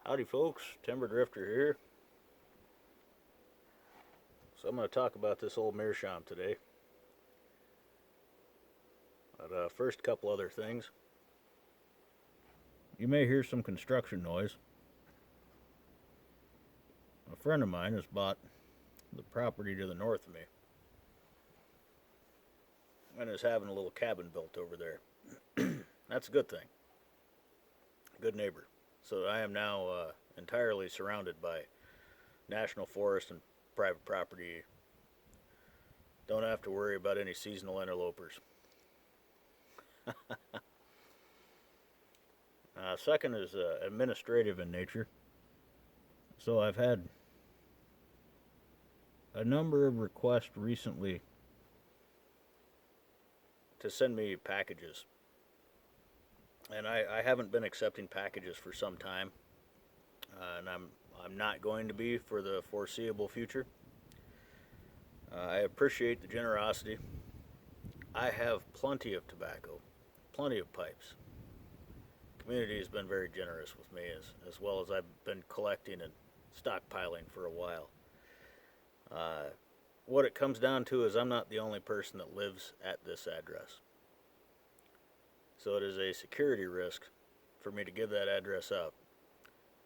Howdy folks, Timber Drifter here. So I'm going to talk about this old meerschaum today. But first, a couple other things. You may hear some construction noise. A friend of mine has bought the property to the north of me and is having a little cabin built over there. That's a good thing. Good neighbor. So I am now entirely surrounded by national forest and private property. Don't have to worry about any seasonal interlopers. Second is administrative in nature. So I've had a number of requests recently to send me packages. And I haven't been accepting packages for some time. And I'm not going to be for the foreseeable future. I appreciate the generosity. I have plenty of tobacco, plenty of pipes. The community has been very generous with me, as well as I've been collecting and stockpiling for a while. What it comes down to is I'm not the only person that lives at this address. So it is a security risk for me to give that address up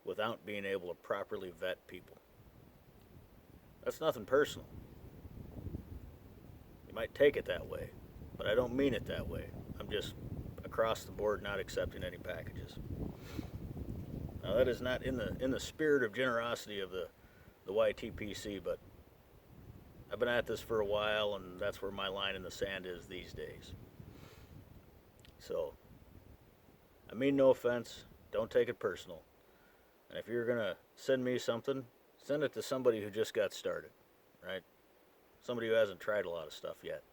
without being able to properly vet people. That's nothing personal. You might take it that way, but I don't mean it that way. I'm just across the board not accepting any packages. Now that is not in the spirit of generosity of the YTPC, but I've been at this for a while, and that's where my line in the sand is these days. So, I mean no offense, don't take it personal. And if you're gonna send me something, send it to somebody who just got started, right? Somebody who hasn't tried a lot of stuff yet.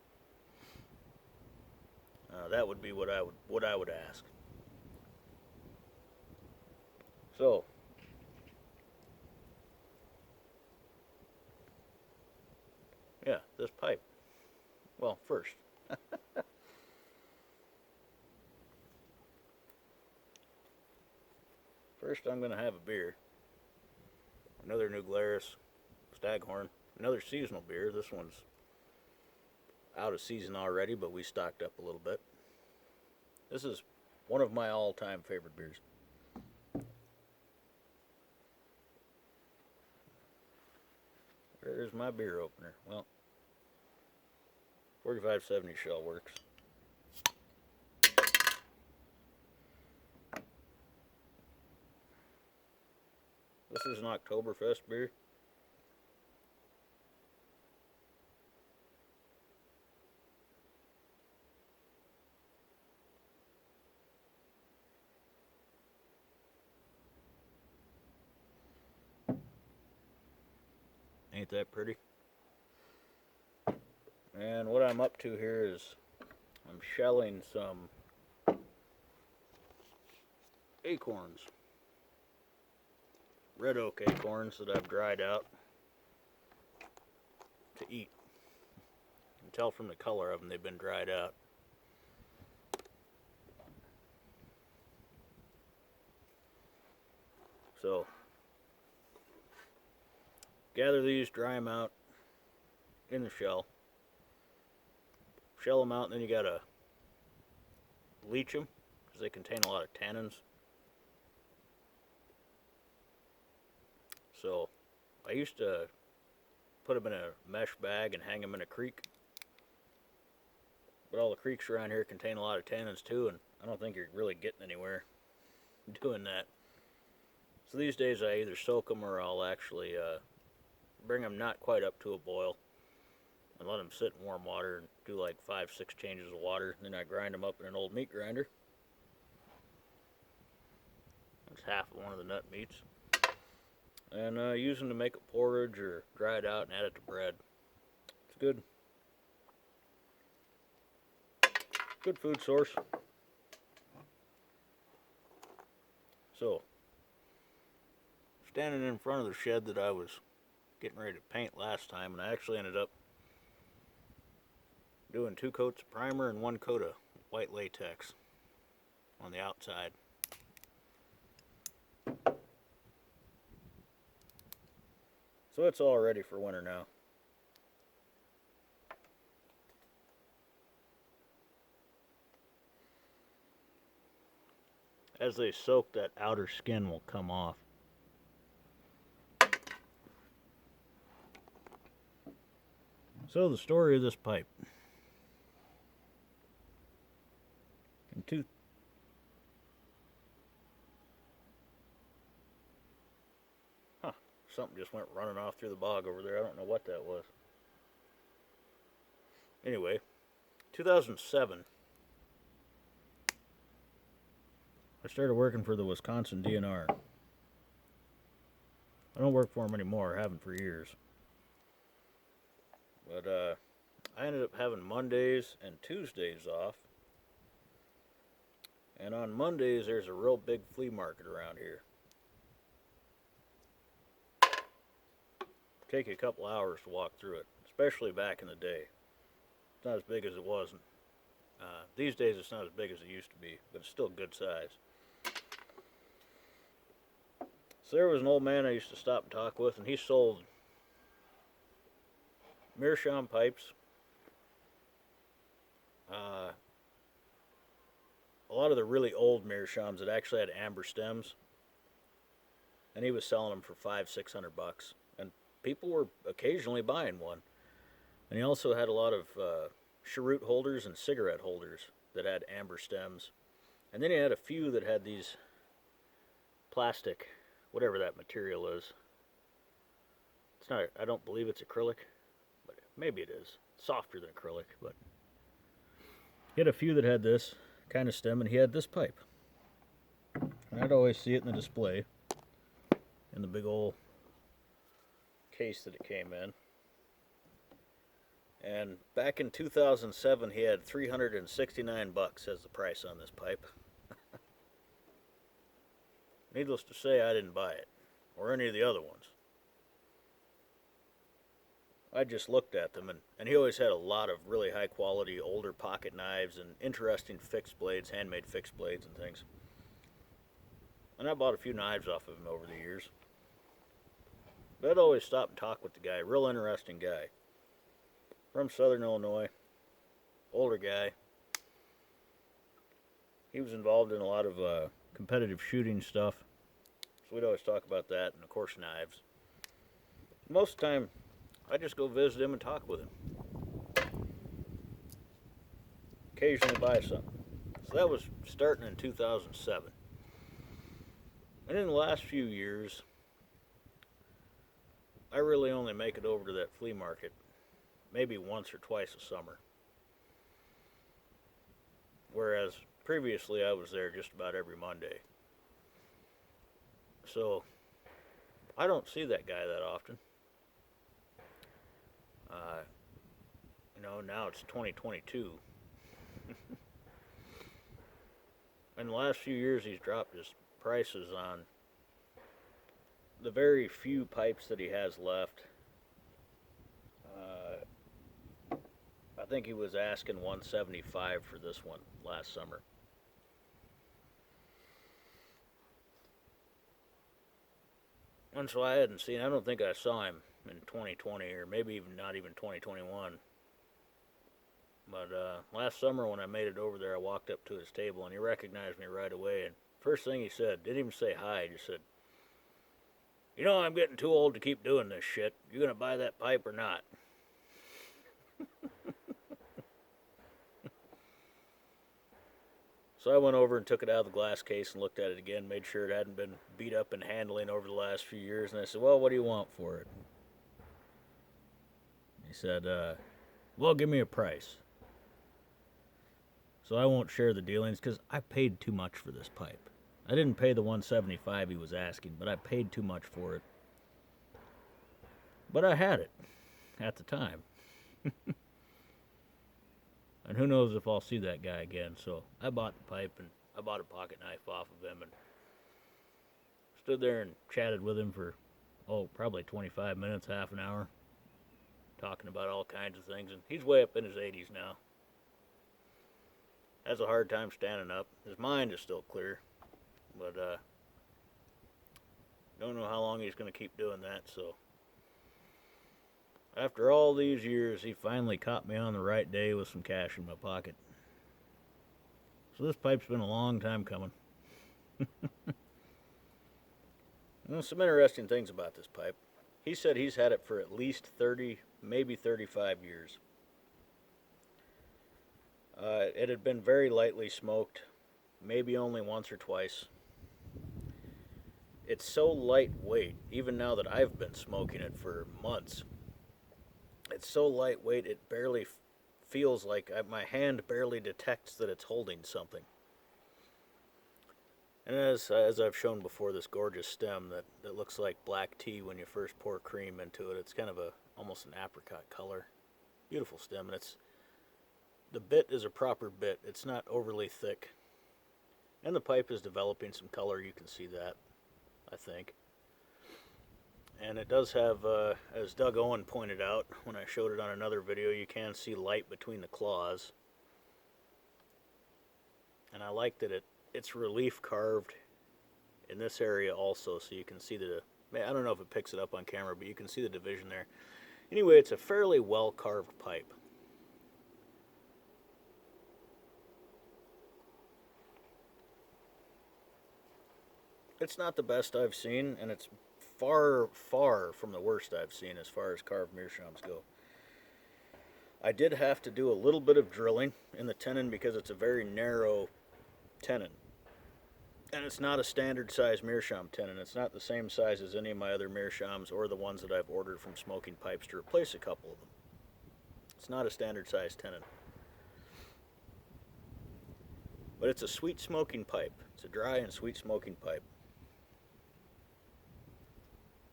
That would be what I would ask. So, yeah, this pipe. Well, first, I'm gonna have a beer. Another New Glarus Staghorn. Another seasonal beer. This one's out of season already, but we stocked up a little bit. This is one of my all-time favorite beers. Where's my beer opener? Well, 4570 shell works. This is an Oktoberfest beer. Ain't that pretty? And what I'm up to here is I'm shelling some acorns. Red oak acorns that I've dried out to eat. You can tell from the color of them they've been dried out. So, gather these, dry them out in the shell. Shell them out, and then you gotta bleach them because they contain a lot of tannins. So, I used to put them in a mesh bag and hang them in a creek. But all the creeks around here contain a lot of tannins too, and I don't think you're really getting anywhere doing that. So these days I either soak them or I'll actually bring them not quite up to a boil and let them sit in warm water and do like 5-6 changes of water. And then I grind them up in an old meat grinder. That's half of one of the nut meats. And use them to make a porridge or dry it out and add it to bread. It's good. Good food source. So, standing in front of the shed that I was getting ready to paint last time, and I actually ended up doing 2 coats of primer and 1 coat of white latex on the outside. So it's all ready for winter now. As they soak, that outer skin will come off. So the story of this pipe. In two, huh, something just went running off through the bog over there. I don't know what that was. Anyway, 2007, I started working for the Wisconsin DNR. I don't work for them anymore. I haven't for years. But I ended up having Mondays and Tuesdays off. And on Mondays, there's a real big flea market around here. Take you a couple hours to walk through it, especially back in the day. It's not as big as it was. These days, it's not as big as it used to be, but it's still good size. So there was an old man I used to stop and talk with, and he sold meerschaum pipes, a lot of the really old meerschaums that actually had amber stems, and he was selling them for $500-600, and people were occasionally buying one. And he also had a lot of cheroot holders and cigarette holders that had amber stems, and then he had a few that had these plastic, whatever that material is. It's not. I don't believe it's acrylic, but maybe it is. Softer than acrylic, but he had a few that had this kind of stem, and he had this pipe. And I'd always see it in the display, in the big old case that it came in. And back in 2007, he had $369 as the price on this pipe. Needless to say, I didn't buy it, or any of the other ones. I just looked at them, and he always had a lot of really high quality older pocket knives and interesting fixed blades, handmade fixed blades and things. And I bought a few knives off of him over the years. But I'd always stop and talk with the guy, real interesting guy. From Southern Illinois, older guy. He was involved in a lot of competitive shooting stuff, so we'd always talk about that, and of course knives. Most of the time, I just go visit him and talk with him. Occasionally buy something. So that was starting in 2007. And in the last few years, I really only make it over to that flea market maybe once or twice a summer. Whereas previously I was there just about every Monday. So I don't see that guy that often. Now it's 2022. In the last few years, he's dropped his prices on the very few pipes that he has left. I think he was asking $175 for this one last summer. And so I hadn't seen, I don't think I saw him in 2020, or maybe even not even 2021. But last summer when I made it over there, I walked up to his table and he recognized me right away. And first thing he said, didn't even say hi, he just said, I'm getting too old to keep doing this shit. You gonna buy that pipe or not? So I went over and took it out of the glass case and looked at it again, made sure it hadn't been beat up in handling over the last few years. And I said, well, what do you want for it? He said, well, give me a price. So I won't share the dealings because I paid too much for this pipe. I didn't pay the $175 he was asking, but I paid too much for it. But I had it at the time. And who knows if I'll see that guy again. So I bought the pipe and I bought a pocket knife off of him and stood there and chatted with him for, probably 25 minutes, half an hour, talking about all kinds of things. And he's way up in his 80s now. Has a hard time standing up. His mind is still clear, but don't know how long he's going to keep doing that. So After all these years, he finally caught me on the right day with some cash in my pocket. So this pipe's been a long time coming. Some interesting things about this pipe. He said he's had it for at least 30, maybe 35 years. It had been very lightly smoked, maybe only once or twice. It's so lightweight, even now that I've been smoking it for months. It's so lightweight it barely feels like my hand barely detects that it's holding something. And as I've shown before, this gorgeous stem that looks like black tea when you first pour cream into it. It's kind of almost an apricot color. Beautiful stem, and the bit is a proper bit. It's not overly thick. And the pipe is developing some color, you can see that, I think. And it does have, as Doug Owen pointed out when I showed it on another video, you can see light between the claws. And I like that it's relief carved in this area also, so you can see I don't know if it picks it up on camera, but you can see the division there. Anyway, it's a fairly well carved pipe. It's not the best I've seen, and it's far, far from the worst I've seen as far as carved meerschaums go. I did have to do a little bit of drilling in the tenon because it's a very narrow tenon. And it's not a standard size meerschaum tenon. It's not the same size as any of my other meerschaums or the ones that I've ordered from Smoking Pipes to replace a couple of them. It's not a standard size tenon. But it's a sweet smoking pipe. It's a dry and sweet smoking pipe.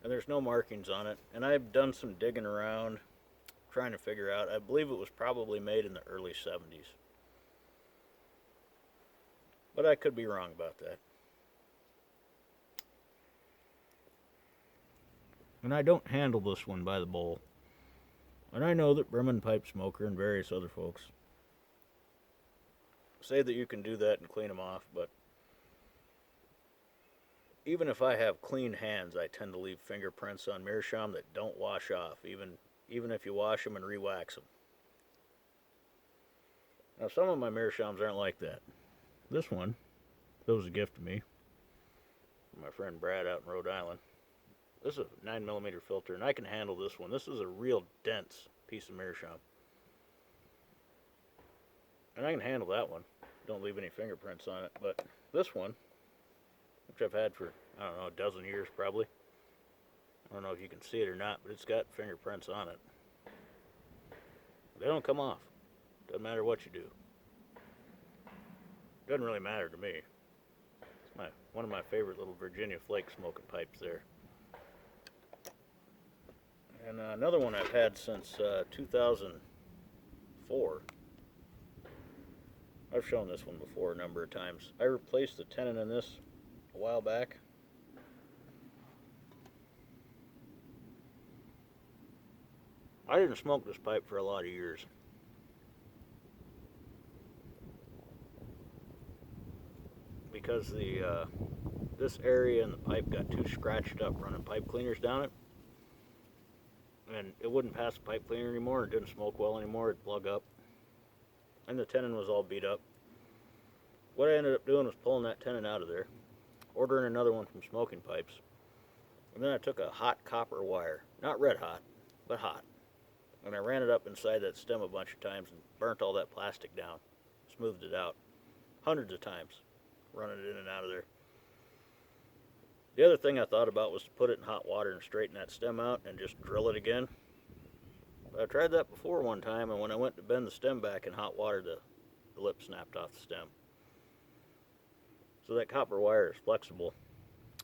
And there's no markings on it. And I've done some digging around, trying to figure out. I believe it was probably made in the early 70s. But I could be wrong about that. And I don't handle this one by the bowl. And I know that Bremen Pipe Smoker and various other folks say that you can do that and clean them off, but even if I have clean hands, I tend to leave fingerprints on meerschaum that don't wash off, even if you wash them and re-wax them. Now, some of my meerschaums aren't like that. This one, that was a gift to me from my friend Brad out in Rhode Island. This is a 9mm filter, and I can handle this one. This is a real dense piece of meerschaum. And I can handle that one. Don't leave any fingerprints on it. But this one, which I've had for, I don't know, a dozen years probably. I don't know if you can see it or not, but it's got fingerprints on it. They don't come off. Doesn't matter what you do. Doesn't really matter to me. It's one of my favorite little Virginia flake smoking pipes there. And another one I've had since 2004. I've shown this one before a number of times. I replaced the tenon in this a while back. I didn't smoke this pipe for a lot of years. Because this area in the pipe got too scratched up running pipe cleaners down it. And it wouldn't pass the pipe cleaner anymore. It didn't smoke well anymore. It'd plug up. And the tenon was all beat up. What I ended up doing was pulling that tenon out of there, ordering another one from Smoking Pipes, and then I took a hot copper wire, not red hot, but hot, and I ran it up inside that stem a bunch of times and burnt all that plastic down, smoothed it out, hundreds of times, running it in and out of there. The other thing I thought about was to put it in hot water and straighten that stem out and just drill it again. I tried that before one time, and when I went to bend the stem back in hot water, the lip snapped off the stem. So that copper wire is flexible.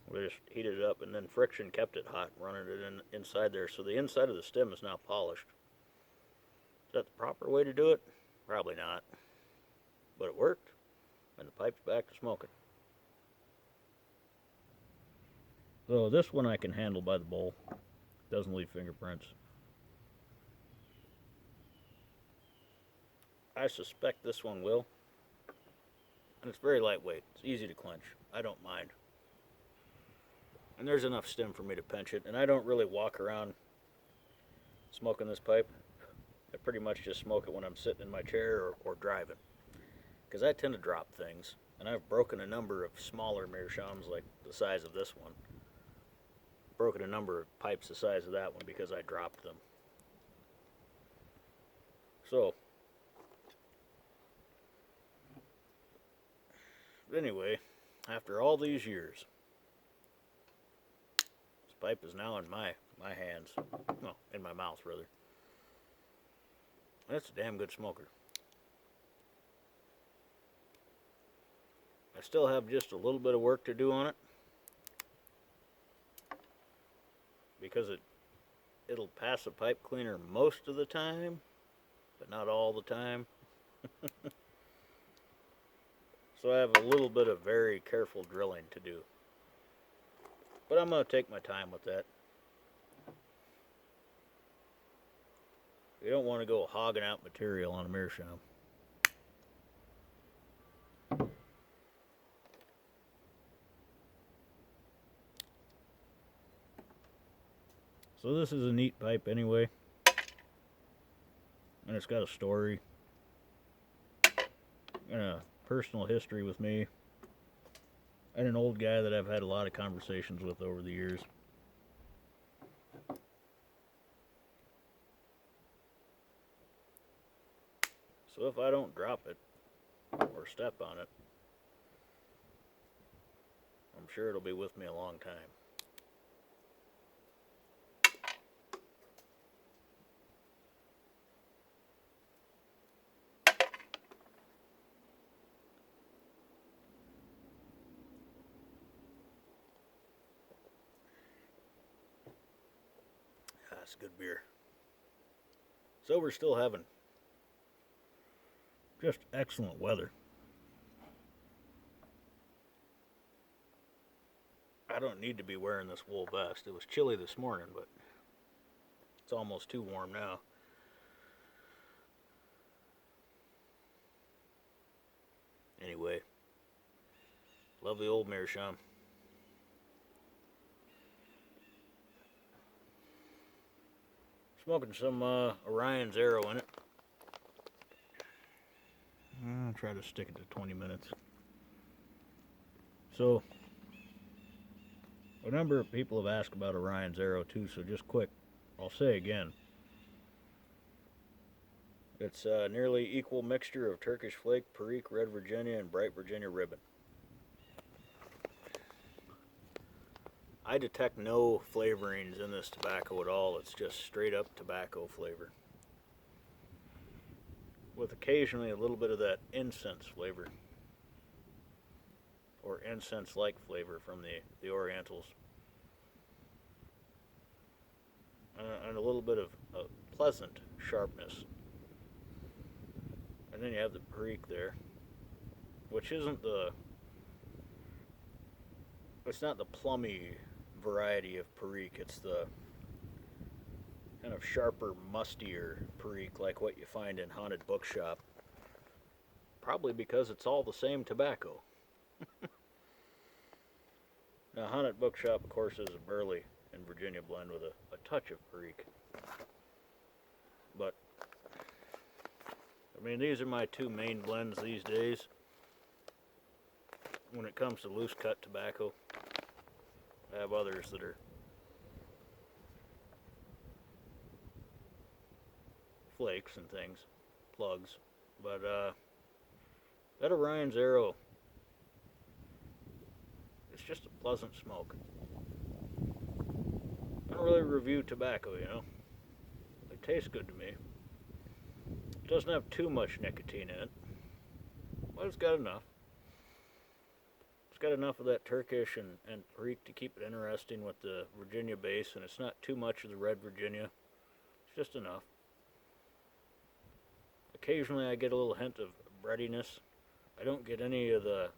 We just heated it up, and then friction kept it hot, running it inside there. So the inside of the stem is now polished. Is that the proper way to do it? Probably not. But it worked, and the pipe's back to smoking. So this one I can handle by the bowl. Doesn't leave fingerprints. I suspect this one will. And it's very lightweight. It's easy to clench. I don't mind. And there's enough stem for me to pinch it. And I don't really walk around smoking this pipe, I pretty much just smoke it when I'm sitting in my chair or driving. Because I tend to drop things, and I've broken a number of smaller meerschaums like the size of this one. Broken a number of pipes the size of that one because I dropped them. So, anyway, after all these years, this pipe is now in my hands. Well, in my mouth, rather. That's a damn good smoker. I still have just a little bit of work to do on it, because it'll pass a pipe cleaner most of the time, but not all the time. So I have a little bit of very careful drilling to do. But I'm going to take my time with that. You don't want to go hogging out material on a meerschaum. So this is a neat pipe anyway. And it's got a story and a personal history with me. And an old guy that I've had a lot of conversations with over the years. So if I don't drop it or step on it, I'm sure it'll be with me a long time. That's good beer. So we're still having just excellent weather. I don't need to be wearing this wool vest. It was chilly this morning, but it's almost too warm now. Anyway, lovely old meerschaum. Smoking some Orion's Arrow in it. I'll try to stick it to 20 minutes. So, a number of people have asked about Orion's Arrow too, so just quick, I'll say again. It's a nearly equal mixture of Turkish Flake, Perique, Red Virginia, and Bright Virginia Ribbon. I detect no flavorings in this tobacco at all. It's just straight up tobacco flavor, with occasionally a little bit of that incense flavor, or incense-like flavor from the Orientals, and a little bit of a pleasant sharpness. And then you have the Perique there, which isn't it's not the plummy variety of Perique. It's the kind of sharper, mustier Perique, like what you find in Haunted Bookshop. Probably because it's all the same tobacco. Now, Haunted Bookshop, of course, is a Burley and Virginia blend with a touch of Perique. But, I mean, these are my two main blends these days when it comes to loose cut tobacco. I have others that are flakes and things, plugs, but that Orion's Arrow, it's just a pleasant smoke. I don't really review tobacco, you know. It tastes good to me. It doesn't have too much nicotine in it, but it's got enough. It's got enough of that Turkish and Perique to keep it interesting with the Virginia base, and it's not too much of the Red Virginia. It's just enough. Occasionally I get a little hint of breadiness. I don't get any of the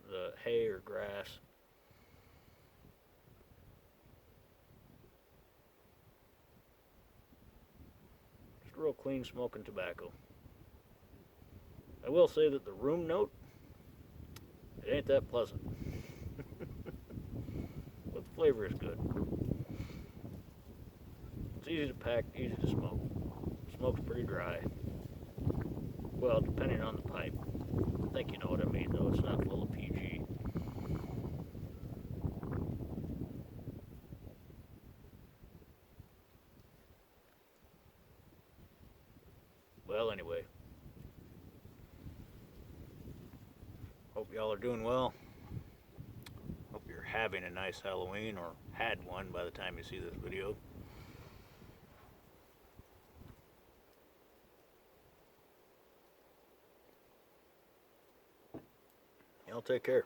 hay or grass. Just real clean smoking tobacco. I will say that the room note, it ain't that pleasant. But the flavor is good. It's easy to pack, easy to smoke. smoke's pretty dry. Well, depending on the pipe. I think you know what I mean, though. It's not full of PG. Well, anyway. Hope y'all are doing well. Hope you're having a nice Halloween, or had one by the time you see this video. Y'all take care.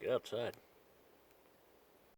Get outside.